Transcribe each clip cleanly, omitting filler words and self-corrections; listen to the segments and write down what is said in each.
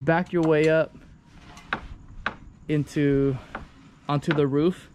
Back your way up onto the roof.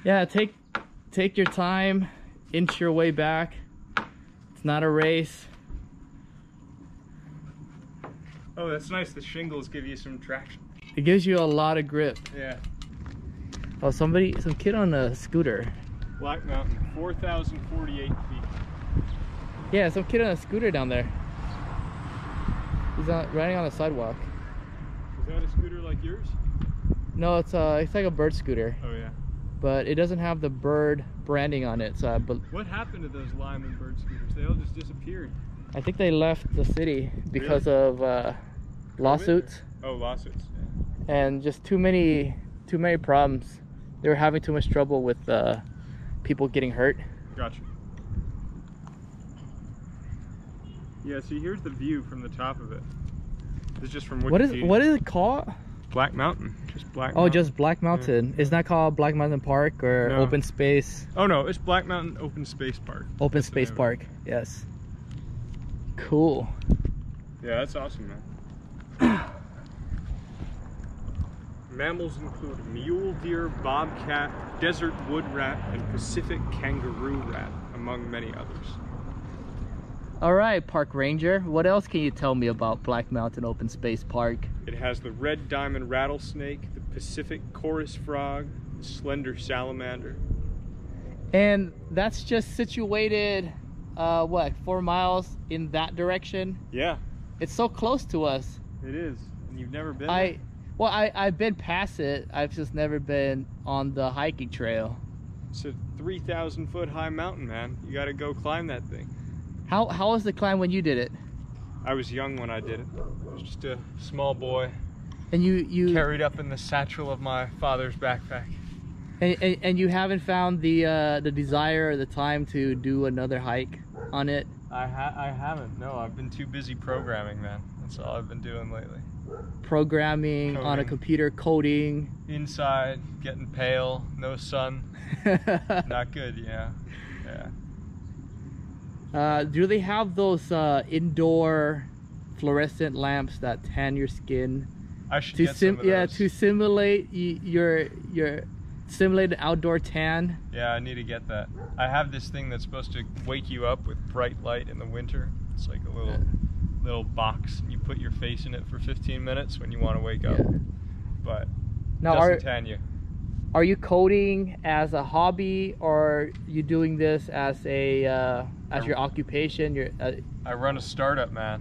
Yeah, take your time, inch your way back. It's not a race. Oh, that's nice. The shingles give you some traction. It gives you a lot of grip. Yeah. Oh, some kid on a scooter. Black Mountain, 4,048 feet. Yeah, some kid on a scooter down there. He's riding on the sidewalk. Is that a scooter like yours? No, it's like a bird scooter. Oh yeah. But it doesn't have the bird branding on it. So what happened to those Lyman bird scooters? They all just disappeared. I think they left the city because of lawsuits. Oh, lawsuits. Yeah. And just too many problems. They were having too much trouble with people getting hurt. Gotcha. Yeah, see, here's the view from the top of it. This is just from Wikipedia. What is it called? Black Mountain. Just Black Oh, Mountain. just Black Mountain. Yeah. It's not called Black Mountain Park or No. Open Space. Oh no, it's Black Mountain Open Space Park. Open Space Park, yes. Cool. Yeah, that's awesome, man. Mammals include mule deer, bobcat, desert wood rat, and Pacific kangaroo rat, among many others. All right, park ranger. What else can you tell me about Black Mountain Open Space Park? It has the red diamond rattlesnake, the Pacific chorus frog, the slender salamander. And that's just situated, what, 4 miles in that direction? Yeah. It's so close to us. It is. And you've never been there? Well, I've been past it. I've just never been on the hiking trail. It's a 3,000 foot high mountain, man. You gotta go climb that thing. How was the climb when you did it? I was young when I did it. I was just a small boy. And you carried up in the satchel of my father's backpack. And you haven't found the desire or the time to do another hike on it? I haven't. No, I've been too busy programming, man. That's all I've been doing lately. Programming on a computer, coding. Inside, getting pale, no sun. Not good, yeah. Yeah. Do they have those indoor fluorescent lamps that tan your skin? I should get some of those. To simulate your simulate an outdoor tan. Yeah, I need to get that. I have this thing that's supposed to wake you up with bright light in the winter. It's like a little box. You put your face in it for 15 minutes when you want to wake up. Yeah. But now, doesn't tan you. Are you coding as a hobby, or are you doing this as a as your occupation? I run a startup, man.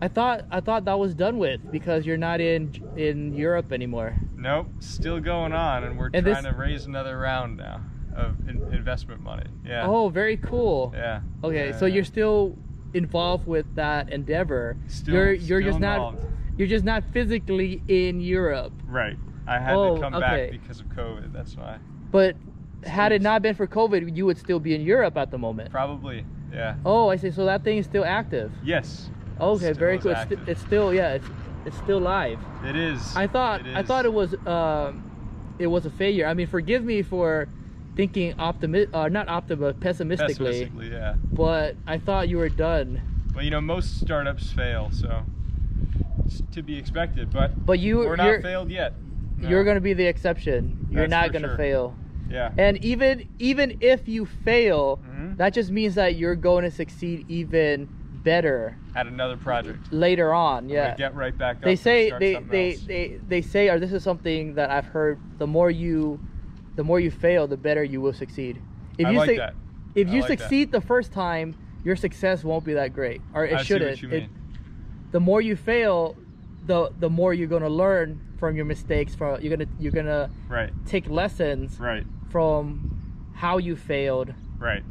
I thought that was done with because you're not in Europe anymore. Nope, still going on, and we're trying to raise another round now of investment money. Yeah. Oh, very cool. Yeah. Okay, yeah, so you're still involved with that endeavor. You're just not physically in Europe. Right. I had to come back because of COVID. That's why. But had it not been for COVID, you would still be in Europe at the moment. Probably. Yeah. Oh, I see. So that thing is still active. Yes. Okay, very cool. It's still it's still live. It is. I thought it was a failure. I mean, forgive me for thinking pessimistically. Pessimistically, yeah. But I thought you were done. Well, you know, most startups fail, so it's to be expected. But we're not failed yet. No. You're going to be the exception. You're not going to fail. Yeah. And even if you fail, that just means that you're going to succeed even better at another project later on. Yeah. Get right back up. They say they say, or this is something that I've heard: the more you fail, the better you will succeed. If you succeed the first time, your success won't be that great, or it shouldn't. See what you mean. The more you fail, the more you're gonna learn from your mistakes. You're gonna take lessons from how you failed,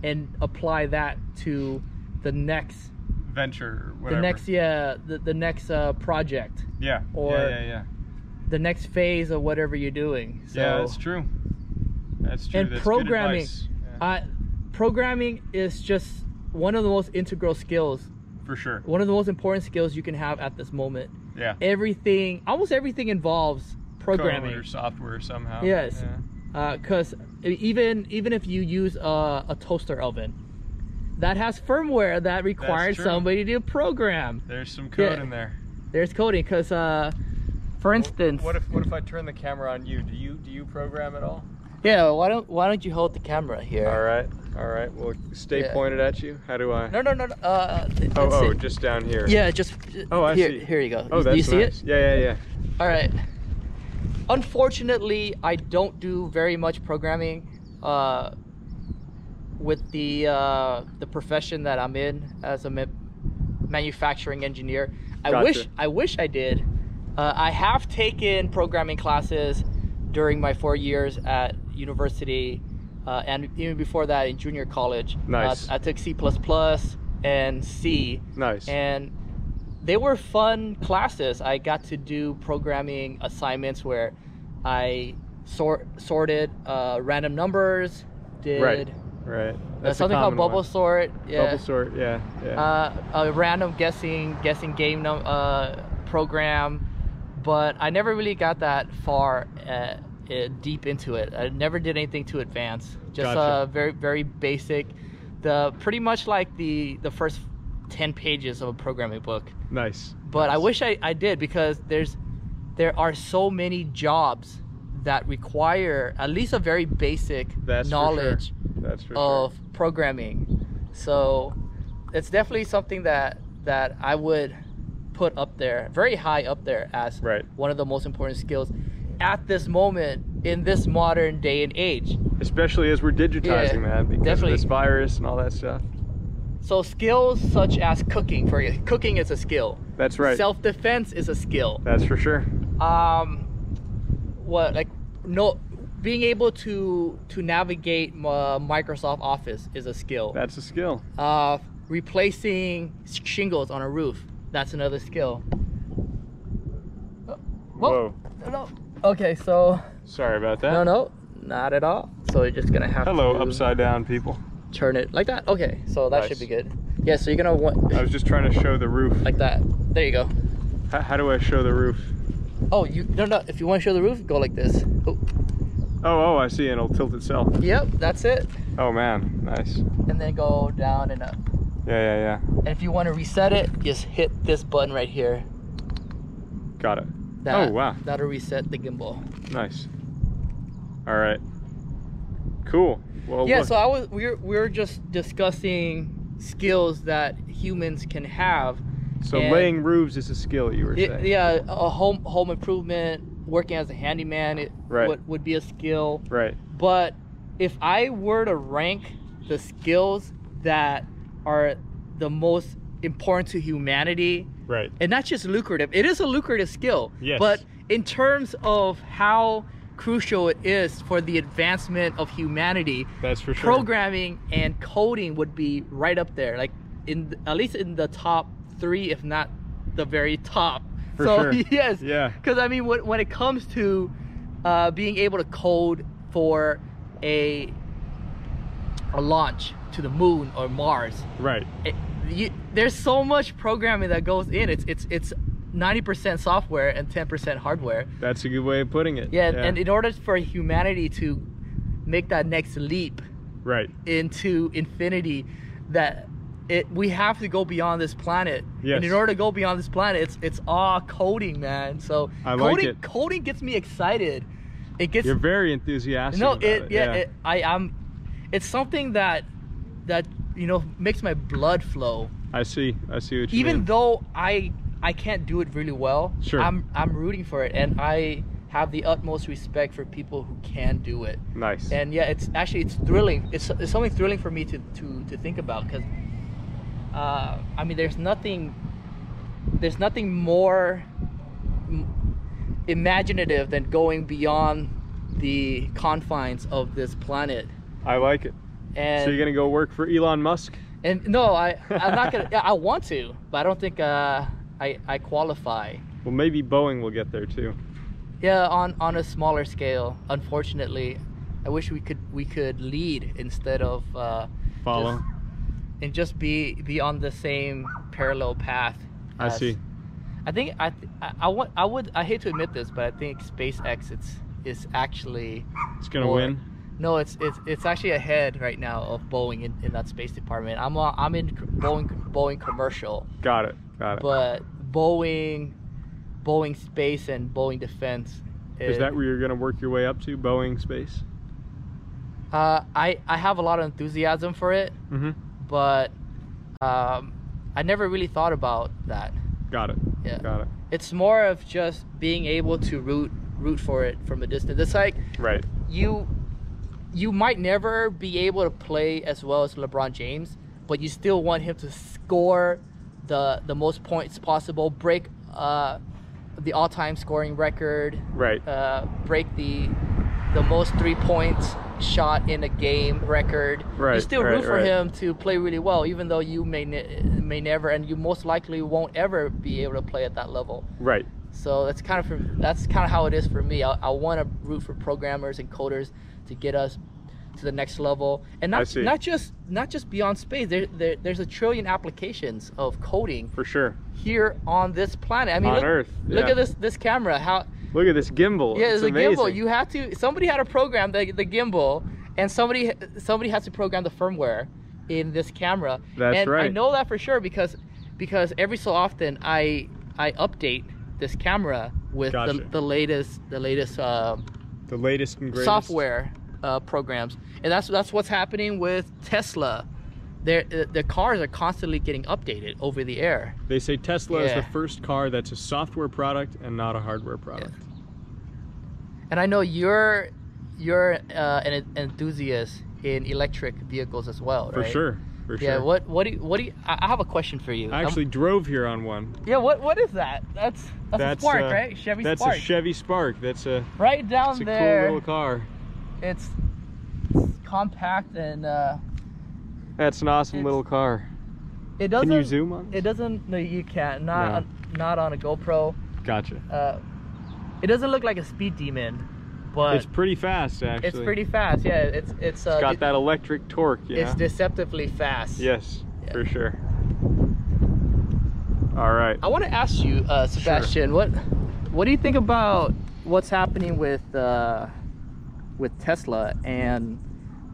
and apply that to the next venture, or whatever. The next project. Yeah. Or the next phase of whatever you're doing. So, yeah, that's true. That's true. And that's programming, good advice. programming is just one of the most integral skills. For sure. One of the most important skills you can have at this moment. Yeah. Almost everything involves programming. Code or software somehow. Yes. Because even if you use a toaster oven, that has firmware that requires somebody to program. There's some code in there. There's coding, because for instance, what if I turn the camera on you? Do you program at all? Yeah, why don't you hold the camera here? All right. Well, stay pointed at you. How do I? No. Just down here. Yeah, just. Oh, I see. Here you go. Oh, that's do you see nice. it? Yeah. All right. Unfortunately, I don't do very much programming with the profession that I'm in as a manufacturing engineer. Gotcha. I wish I did. I have taken programming classes during my 4 years at university, and even before that in junior college. Nice. I took C++ and C. Nice. And they were fun classes. I got to do programming assignments where I sorted random numbers, did right. That's something called bubble sort. Yeah. Bubble sort, yeah. A random guessing game program, but I never really got that far deep into it. I never did anything too advanced. Just Gotcha. Very, very basic. Pretty much like the first 10 pages of a programming book. Nice. But nice. I wish I did, because there are so many jobs that require at least a very basic knowledge of programming. So it's definitely something that I would put up there, very high up there, as one of the most important skills at this moment in this modern day and age. Especially as we're digitizing that because of this virus and all that stuff. So skills such as cooking, cooking is a skill. That's right. Self-defense is a skill. That's for sure. Being able to navigate Microsoft Office is a skill. That's a skill. Replacing shingles on a roof, that's another skill. Whoa. No. Okay, so. Sorry about that. No, not at all. So you're just gonna have to. Hello, upside down people. Turn it like that. Okay, so that should be good. Yeah, so you're gonna want. I was just trying to show the roof. Like that. There you go. How do I show the roof? Oh, no. If you want to show the roof, go like this. Oh, I see, and it'll tilt itself. Yep, that's it. Oh man, nice. And then go down and up. Yeah. And if you want to reset it, just hit this button right here. Got it. Oh wow. That'll reset the gimbal. Nice. All right. Cool. Well, yeah. look. So we were just discussing skills that humans can have. So laying roofs is a skill, you were saying. Yeah, a home improvement, working as a handyman, would be a skill. Right. But if I were to rank the skills that are the most important to humanity, right, and not just lucrative, it is a lucrative skill. Yes. But in terms of how crucial it is for the advancement of humanity, that's for sure. Programming and coding would be right up there, like at least in the top 3, if not the very top. For sure. Yes. Yeah. Because I mean, when it comes to being able to code for a launch to the moon or Mars, right? There's so much programming that goes in. It's 90% software and 10% hardware. That's a good way of putting it. Yeah. And in order for humanity to make that next leap, right, into infinity, we have to go beyond this planet. Yes. And in order to go beyond this planet, it's all coding, man. So coding gets me excited. You're very enthusiastic. No, it's something that makes my blood flow. I see what you mean. Even though I can't do it really well, sure, I'm rooting for it, and I have the utmost respect for people who can do it. Nice. And yeah, it's thrilling. It's something thrilling for me to think about, because I mean, there's nothing more imaginative than going beyond the confines of this planet. I like it. And so you're gonna go work for Elon Musk? And no, I'm not gonna. I want to, but I don't think I qualify. Well, maybe Boeing will get there too. Yeah, on a smaller scale. Unfortunately, I wish we could lead instead of follow. And just be on the same parallel path. I see. I think I hate to admit this, but I think SpaceX is actually it's gonna win. No, it's actually ahead right now of Boeing in that space department. I'm in Boeing commercial. Got it. But Boeing Space and Boeing Defense. Is that where you're gonna work your way up to, Boeing Space? I have a lot of enthusiasm for it, but I never really thought about that. Got it. Yeah. Got it. It's more of just being able to root for it from a distance. It's like you might never be able to play as well as LeBron James, but you still want him to score the most points possible, break the all-time scoring record, break the most 3 points shot in a game record. You still root for him to play really well, even though you may never, and you most likely won't ever be able to play at that level. So that's kind of how it is for me. I want to root for programmers and coders to get us to the next level, and not just beyond space. There's a trillion applications of coding for sure here on this planet. I mean, on Earth. Look at this camera. Look at this gimbal. Yeah, it's a gimbal. Somebody had to program the gimbal, and somebody has to program the firmware in this camera. That's right. I know that for sure because every so often I update this camera with the latest and greatest software programs, and that's what's happening with Tesla. Their cars are constantly getting updated over the air. They say Tesla is the first car that's a software product and not a hardware product. And I know you're an enthusiast in electric vehicles as well, right? For sure. Yeah. What do you? I have a question for you. I actually drove here on one. Yeah. What is that? That's a Spark, right? Chevy Spark. That's a Chevy Spark. That's a right down there. It's a cool little car. It's compact and. That's an awesome little car. It doesn't. Can you zoom on this? It doesn't. No, you can't. Not on a GoPro. Gotcha. It doesn't look like a speed demon, but it's pretty fast actually. It's pretty fast. Yeah. It's got that electric torque. Yeah. It's deceptively fast. Yes, for sure. All right. I want to ask you, Sebastian, what do you think about what's happening with Tesla and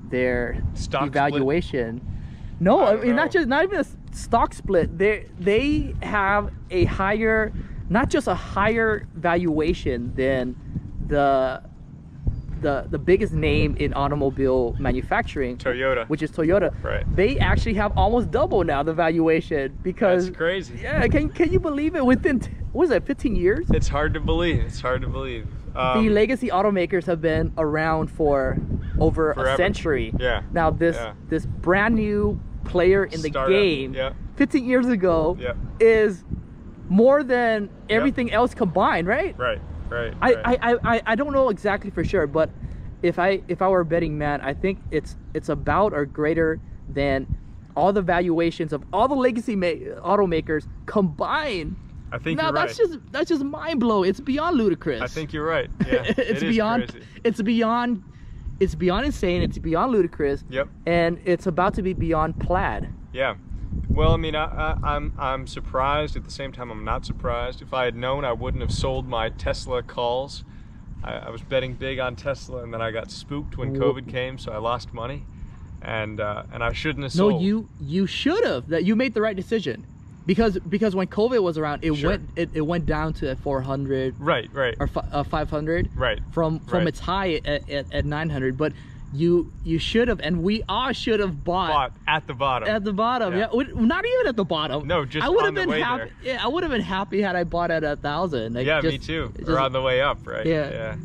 their stock evaluation? Split? No, I mean not even a stock split. They have a higher, not just a higher valuation than the biggest name in automobile manufacturing, Toyota, which is Toyota. Right. They actually have almost double now the valuation because that's crazy. Yeah, can you believe it? Within what is that, 15 years? It's hard to believe. It's hard to believe. The legacy automakers have been around for over a century. Yeah. Now this brand new player in the game, 15 years ago, is more than everything else combined, right? Right. I don't know exactly for sure, but if I were a betting man, I think it's about or greater than all the valuations of all the legacy automakers combined. I think you're right. That's just mind blowing. It's beyond ludicrous. I think you're right. Yeah, it's beyond crazy. It's beyond insane. It's beyond ludicrous. Yep. And it's about to be beyond plaid. Yeah. Well, I mean, I'm surprised. At the same time, I'm not surprised. If I had known, I wouldn't have sold my Tesla calls. I was betting big on Tesla, and then I got spooked when COVID came, so I lost money, and I shouldn't have sold. No, you should have. That you made the right decision, because when COVID was around, it went down to 400. Right. Or 500. Right. From its high at 900, but. You should have, and we all should have bought at the bottom. At the bottom, yeah. Not even at the bottom. No, just I would on have the been way happy. there. Yeah, I would have been happy had I bought it at 1,000. Like, yeah, me too. Or on the way up, right? Yeah.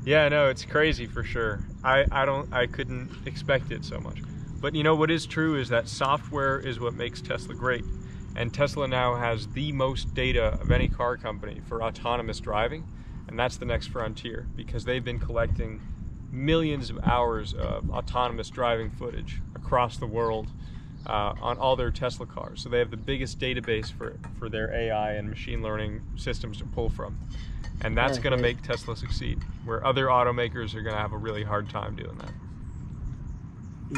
Yeah, no, it's crazy for sure. I couldn't expect it so much. But you know what is true is that software is what makes Tesla great, and Tesla now has the most data of any car company for autonomous driving, and that's the next frontier because they've been collecting millions of hours of autonomous driving footage across the world on all their Tesla cars. So they have the biggest database for their AI and machine learning systems to pull from. And that's going to make Tesla succeed, where other automakers are going to have a really hard time doing that.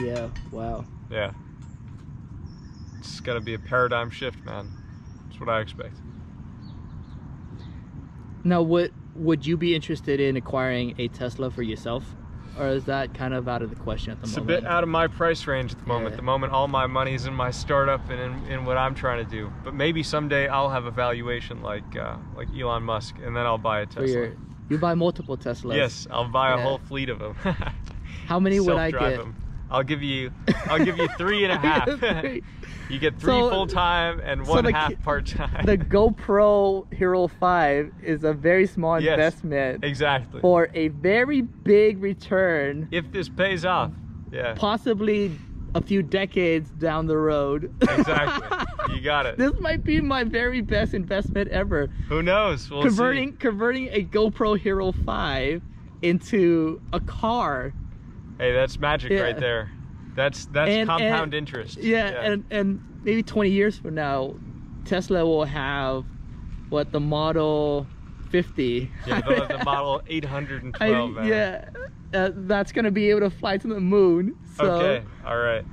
Yeah, wow. Yeah. It's going to be a paradigm shift, man. That's what I expect. Now, would you be interested in acquiring a Tesla for yourself? or is that kind of out of the question at the moment? It's a bit out of my price range at the moment. At the moment, all my money's in my startup and in what I'm trying to do. But maybe someday I'll have a valuation like Elon Musk, and then I'll buy a Tesla. You buy multiple Teslas? Yes, I'll buy a whole fleet of them. How many would I get? Them. I'll give you 3.5. You get 3 full-time and 1.5 part-time. The GoPro Hero 5 is a very small investment. Exactly. For a very big return. If this pays off, yeah. Possibly a few decades down the road. Exactly. You got it. This might be my very best investment ever. Who knows? We'll see. Converting a GoPro Hero 5 into a car. Hey, that's magic right there. That's compound interest. Yeah, and maybe 20 years from now, Tesla will have what, the Model 50. Yeah, they'll have the Model 812. Yeah, that's gonna be able to fly to the moon. So. Okay, all right.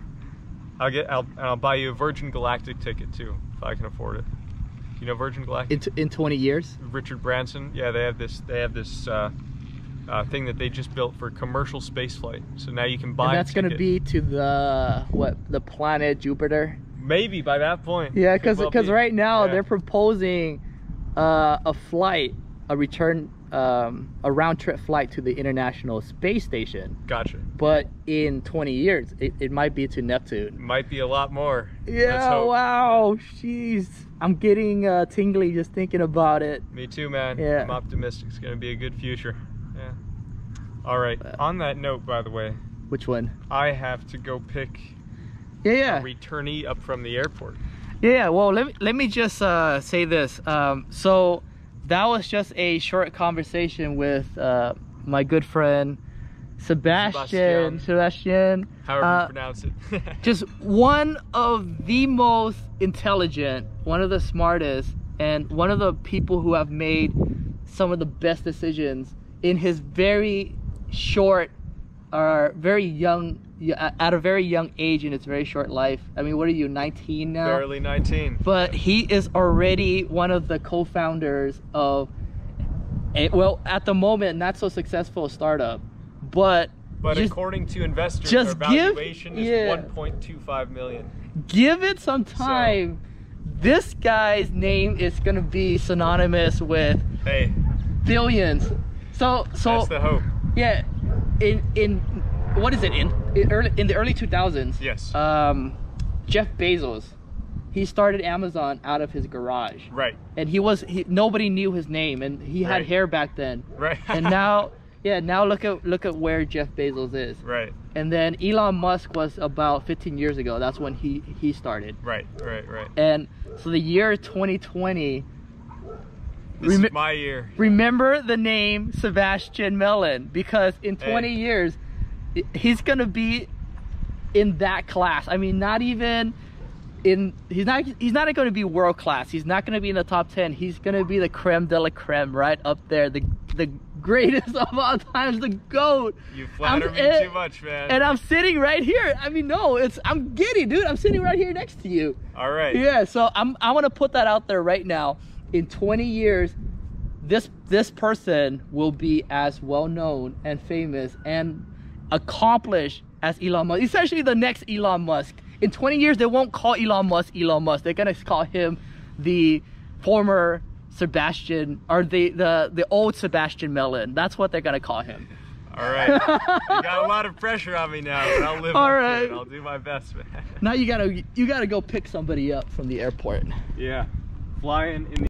I'll buy you a Virgin Galactic ticket too, if I can afford it. You know Virgin Galactic? In 20 years? Richard Branson. Yeah, they have this thing that they just built for commercial space flight. So now you can buy. And that's going to be to the planet Jupiter. Maybe by that point. Yeah, because right now they're proposing a flight, a return, a round trip flight to the International Space Station. Gotcha. But in 20 years, it might be to Neptune. Might be a lot more. Yeah. Wow. Jeez. I'm getting tingly just thinking about it. Me too, man. Yeah. I'm optimistic. It's going to be a good future. Yeah. All right. On that note, by the way. Which one? I have to go pick a returnee up from the airport. Yeah. Well, let me just say this. So that was just a short conversation with my good friend Sebastian. However you pronounce it. Just one of the most intelligent, one of the smartest, and one of the people who have made some of the best decisions in his very short, or very young, at a very young age in his very short life. I mean, what are you, 19 now? Barely 19. But he is already one of the co-founders of well, at the moment, not so successful startup. But according to investors, their valuation is 1.25 million. Give it some time. So, this guy's name is gonna be synonymous with billions. So that's the hope. Yeah, in what is it, in the early 2000s? Yes. Jeff Bezos, he started Amazon out of his garage. Right. And nobody knew his name, and he had hair back then. Right. And now. Yeah, now look at where Jeff Bezos is. Right. And then Elon Musk was about 15 years ago. That's when he started. Right. And so the year 2020. This is my year. Remember the name Sebastian Mellon, because in 20 years, he's gonna be in that class. I mean, not even in. He's not going to be world class. He's not going to be in the top 10. He's going to be the creme de la creme, right up there. The greatest of all times, the GOAT. You flatter me too much, man. And I'm sitting right here. I mean, no, I'm giddy, dude. I'm sitting right here next to you. All right. Yeah, so I want to put that out there right now. In 20 years, this person will be as well known and famous and accomplished as Elon Musk. Essentially the next Elon Musk. In 20 years, they won't call Elon Musk. They're gonna call him the former Sebastian, or the old Sebastian Mellon. That's what they're gonna call him. All right. You got a lot of pressure on me now, but I'll live up to it. I'll do my best, man. Now you gotta go pick somebody up from the airport. Yeah, flying in the